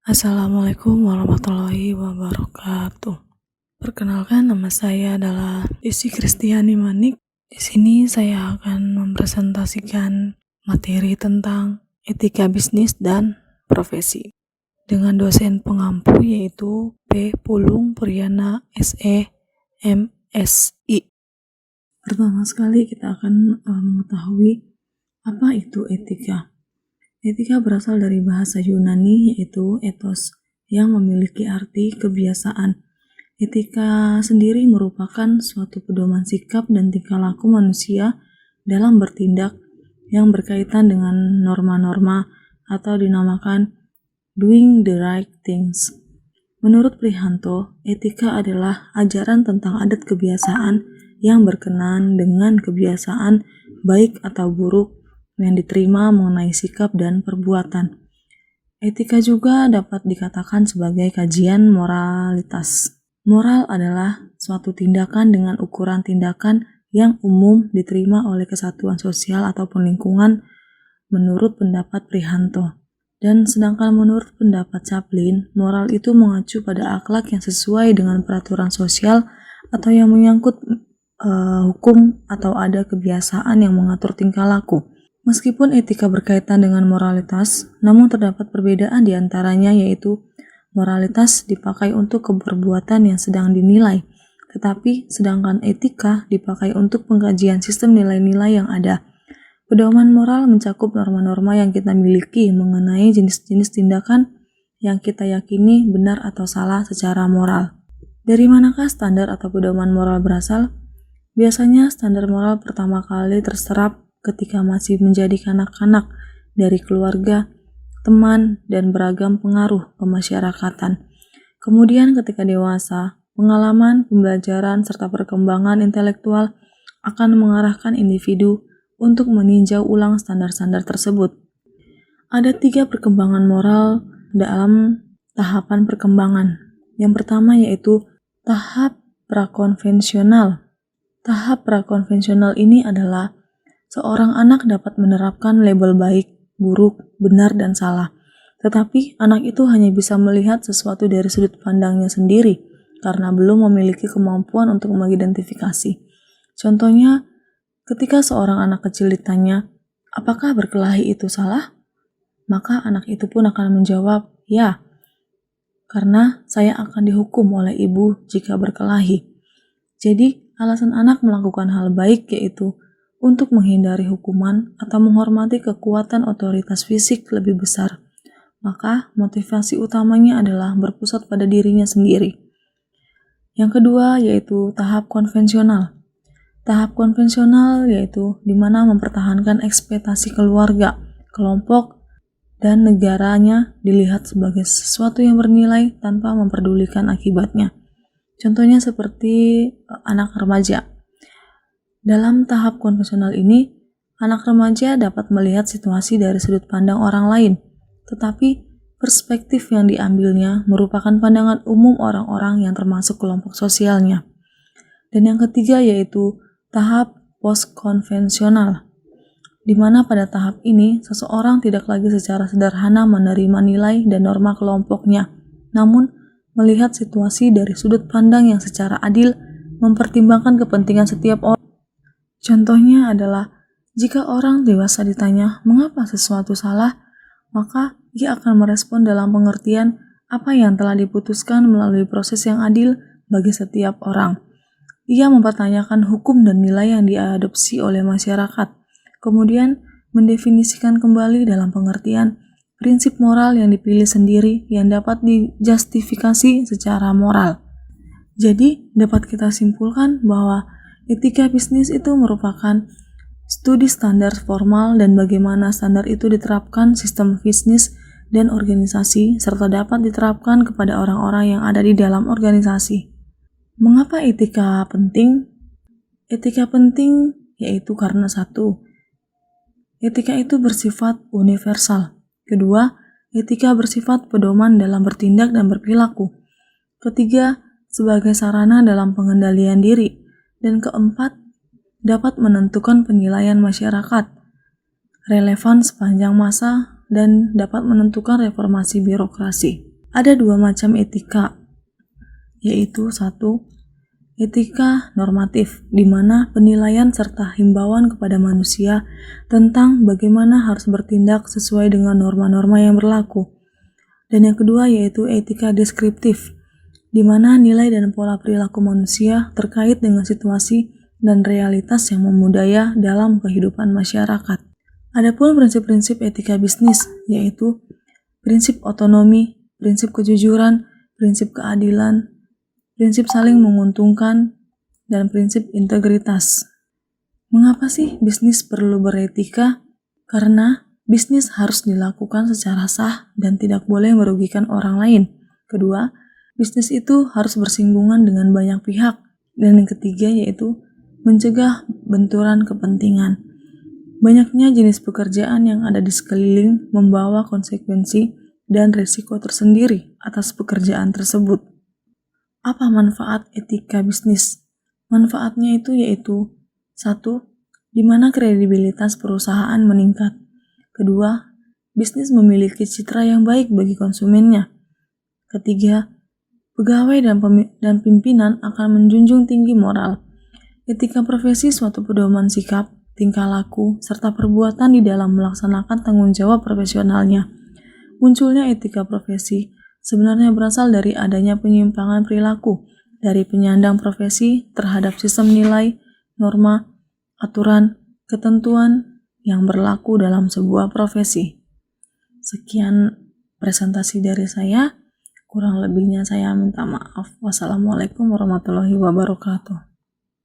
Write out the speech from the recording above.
Assalamualaikum warahmatullahi wabarakatuh. Perkenalkan, nama saya adalah Desi Kristiani Manik. Di sini saya akan mempresentasikan materi tentang etika bisnis dan profesi dengan dosen pengampu yaitu P. Pulung Priyana SE MSI. Pertama sekali kita akan mengetahui apa itu etika. Etika berasal dari bahasa Yunani yaitu ethos yang memiliki arti kebiasaan. Etika sendiri merupakan suatu pedoman sikap dan tingkah laku manusia dalam bertindak yang berkaitan dengan norma-norma atau dinamakan doing the right things. Menurut Prihanto, etika adalah ajaran tentang adat kebiasaan yang berkenaan dengan kebiasaan baik atau buruk yang diterima mengenai sikap dan perbuatan. Etika juga dapat dikatakan sebagai kajian moralitas. Moral adalah suatu tindakan dengan ukuran tindakan yang umum diterima oleh kesatuan sosial ataupun lingkungan menurut pendapat Prihanto. Dan sedangkan menurut pendapat Chaplin, moral itu mengacu pada akhlak yang sesuai dengan peraturan sosial atau yang menyangkut hukum atau ada kebiasaan yang mengatur tingkah laku. Meskipun etika berkaitan dengan moralitas, namun terdapat perbedaan di antaranya yaitu moralitas dipakai untuk perbuatan yang sedang dinilai, tetapi sedangkan etika dipakai untuk pengkajian sistem nilai-nilai yang ada. Pedoman moral mencakup norma-norma yang kita miliki mengenai jenis-jenis tindakan yang kita yakini benar atau salah secara moral. Dari manakah standar atau pedoman moral berasal? Biasanya standar moral pertama kali terserap ketika masih menjadi kanak-kanak dari keluarga, teman, dan beragam pengaruh kemasyarakatan. Kemudian ketika dewasa, pengalaman, pembelajaran, serta perkembangan intelektual akan mengarahkan individu untuk meninjau ulang standar-standar tersebut. Ada 3 perkembangan moral dalam tahapan perkembangan. Yang pertama yaitu tahap prakonvensional. Tahap prakonvensional ini adalah seorang anak dapat menerapkan label baik, buruk, benar, dan salah. Tetapi anak itu hanya bisa melihat sesuatu dari sudut pandangnya sendiri karena belum memiliki kemampuan untuk mengidentifikasi. Contohnya, ketika seorang anak kecil ditanya, apakah berkelahi itu salah? Maka anak itu pun akan menjawab, ya, karena saya akan dihukum oleh ibu jika berkelahi. Jadi, alasan anak melakukan hal baik yaitu untuk menghindari hukuman atau menghormati kekuatan otoritas fisik lebih besar. Maka motivasi utamanya adalah berpusat pada dirinya sendiri. Yang kedua yaitu tahap konvensional. Tahap konvensional yaitu di mana mempertahankan ekspektasi keluarga, kelompok, dan negaranya dilihat sebagai sesuatu yang bernilai tanpa memperdulikan akibatnya. Contohnya seperti anak remaja. Dalam tahap konvensional ini, anak remaja dapat melihat situasi dari sudut pandang orang lain, tetapi perspektif yang diambilnya merupakan pandangan umum orang-orang yang termasuk kelompok sosialnya. Dan yang ketiga yaitu tahap postkonvensional, di mana pada tahap ini seseorang tidak lagi secara sederhana menerima nilai dan norma kelompoknya, namun melihat situasi dari sudut pandang yang secara adil mempertimbangkan kepentingan setiap orang. Contohnya adalah, jika orang dewasa ditanya mengapa sesuatu salah, maka ia akan merespon dalam pengertian apa yang telah diputuskan melalui proses yang adil bagi setiap orang. Ia mempertanyakan hukum dan nilai yang diadopsi oleh masyarakat, kemudian mendefinisikan kembali dalam pengertian prinsip moral yang dipilih sendiri yang dapat dijustifikasi secara moral. Jadi, dapat kita simpulkan bahwa etika bisnis itu merupakan studi standar formal dan bagaimana standar itu diterapkan sistem bisnis dan organisasi serta dapat diterapkan kepada orang-orang yang ada di dalam organisasi. Mengapa etika penting? Etika penting yaitu karena satu, etika itu bersifat universal. Kedua, etika bersifat pedoman dalam bertindak dan berperilaku. Ketiga, sebagai sarana dalam pengendalian diri. Dan keempat, dapat menentukan penilaian masyarakat, relevan sepanjang masa, dan dapat menentukan reformasi birokrasi. Ada dua macam etika, yaitu satu, etika normatif, di mana penilaian serta himbauan kepada manusia tentang bagaimana harus bertindak sesuai dengan norma-norma yang berlaku. Dan yang kedua yaitu etika deskriptif, di mana nilai dan pola perilaku manusia terkait dengan situasi dan realitas yang memudaya dalam kehidupan masyarakat. Adapun prinsip-prinsip etika bisnis, yaitu prinsip otonomi, prinsip kejujuran, prinsip keadilan, prinsip saling menguntungkan, dan prinsip integritas. Mengapa sih bisnis perlu beretika? Karena bisnis harus dilakukan secara sah dan tidak boleh merugikan orang lain. Kedua, bisnis itu harus bersinggungan dengan banyak pihak. Dan yang ketiga yaitu mencegah benturan kepentingan. Banyaknya jenis pekerjaan yang ada di sekeliling membawa konsekuensi dan risiko tersendiri atas pekerjaan tersebut. Apa manfaat etika bisnis? Manfaatnya itu yaitu satu, di mana kredibilitas perusahaan meningkat. Kedua, bisnis memiliki citra yang baik bagi konsumennya. Ketiga, pegawai dan pimpinan akan menjunjung tinggi moral. Etika profesi suatu pedoman sikap, tingkah laku, serta perbuatan di dalam melaksanakan tanggung jawab profesionalnya. Munculnya etika profesi sebenarnya berasal dari adanya penyimpangan perilaku dari penyandang profesi terhadap sistem nilai, norma, aturan, ketentuan yang berlaku dalam sebuah profesi. Sekian presentasi dari saya, kurang lebihnya saya minta maaf. Wassalamualaikum warahmatullahi wabarakatuh.